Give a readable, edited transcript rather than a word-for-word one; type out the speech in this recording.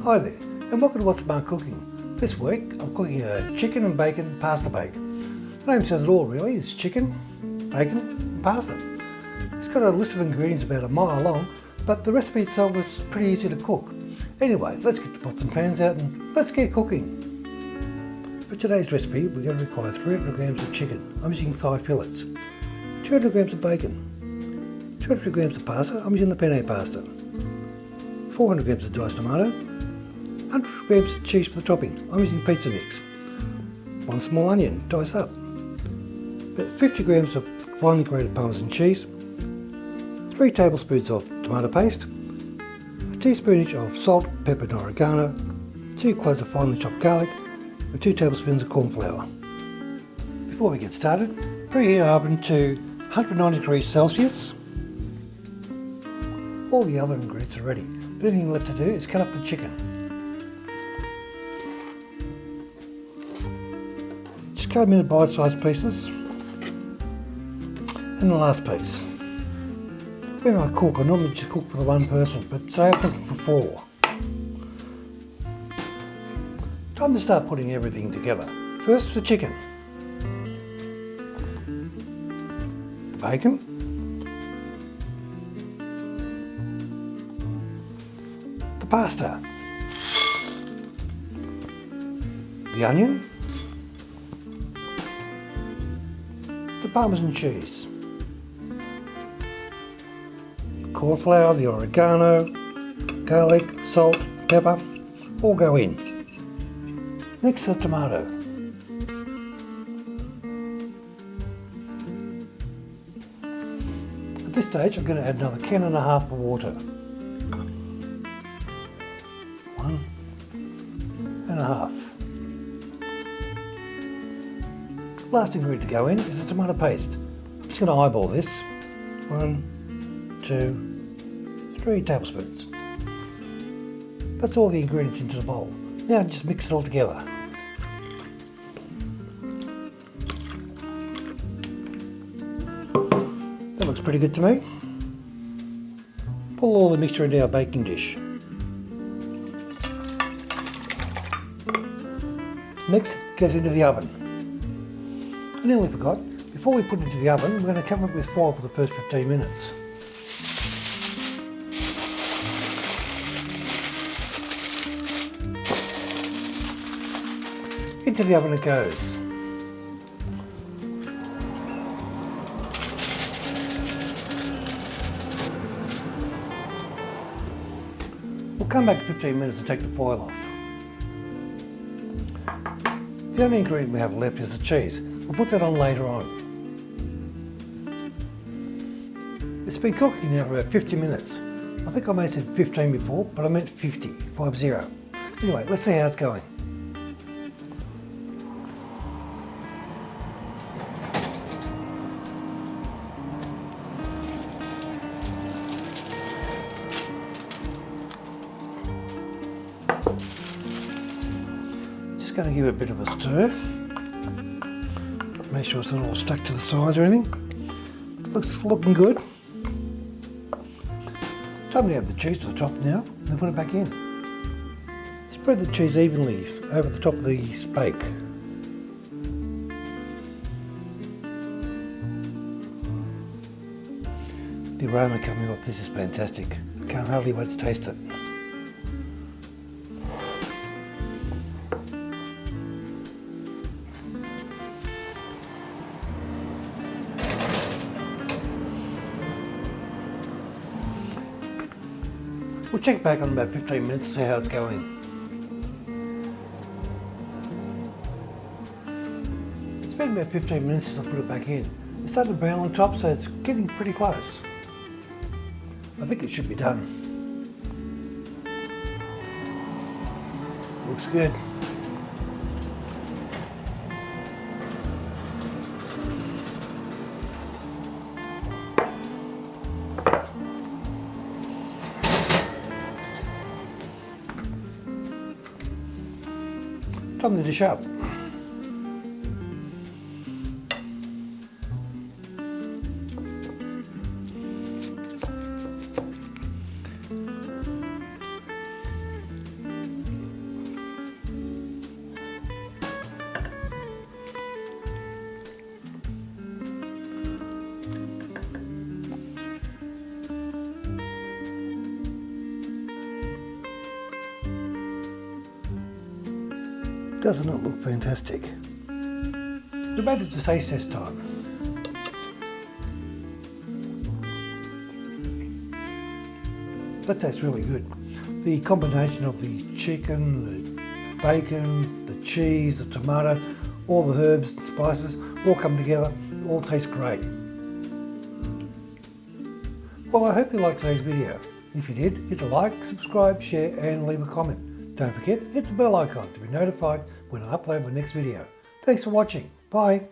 Hi there, and welcome to What's Smart Cooking. This week I'm cooking a chicken and bacon pasta bake. The name says it all really, it's chicken, bacon and pasta. It's got a list of ingredients about a mile long, but the recipe itself is pretty easy to cook. Anyway, let's get the pots and pans out and let's get cooking. For today's recipe we're going to require 300 grams of chicken. I'm using thigh fillets. 200 grams of bacon. 200 grams of pasta, I'm using the penne pasta. 400 grams of diced tomato. 100 grams of cheese for the topping. I'm using pizza mix. 1 small onion, diced up. About 50 grams of finely grated Parmesan cheese. 3 tablespoons of tomato paste. A teaspoon each of salt, pepper and oregano. 2 cloves of finely chopped garlic. And 2 tablespoons of corn flour. Before we get started, preheat our oven to 190 degrees Celsius. All the other ingredients are ready. The only thing left to do is cut up the chicken. Just cut them into bite-sized pieces. And the last piece. When I cook, I normally just cook for the one person, but today I'm cooking for 4. Time to start putting everything together. First, the chicken. The bacon. The pasta. The onion. The Parmesan cheese, corn flour, the oregano, garlic, salt, pepper, all go in. Next, the tomato. At this stage, I'm going to add another can and a half of water. 1 and a half. Last ingredient to go in is the tomato paste. I'm just going to eyeball this. 1, 2, 3 tablespoons. That's all the ingredients into the bowl. Now just mix it all together. That looks pretty good to me. Pull all the mixture into our baking dish. Next, it goes into the oven. I nearly forgot, before we put it into the oven, we're going to cover it with foil for the first 15 minutes. Into the oven it goes. We'll come back in 15 minutes to take the foil off. The only ingredient we have left is the cheese. We'll put that on later on. It's been cooking now for about 50 minutes. I think I may have said 15 before, but I meant 50. Anyway, let's see how it's going. Just going to give it a bit of a stir. Make sure it's not all stuck to the sides or anything. Looks looking good. Time to add the cheese to the top now and put it back in. Spread the cheese evenly over the top of the bake. The aroma coming off this is fantastic. I can't hardly wait to taste it. We'll check back on about 15 minutes to see how it's going. It's been about 15 minutes since I put it back in. It's starting to brown on top, so it's getting pretty close. I think it should be done. Looks good. Time to dish up. Doesn't it look fantastic? We're about to taste test time. That tastes really good. The combination of the chicken, the bacon, the cheese, the tomato, all the herbs and spices all come together, all taste great. Well, I hope you liked today's video. If you did, hit the like, subscribe, share and leave a comment. Don't forget, hit the bell icon to be notified when I upload my next video. Thanks for watching. Bye.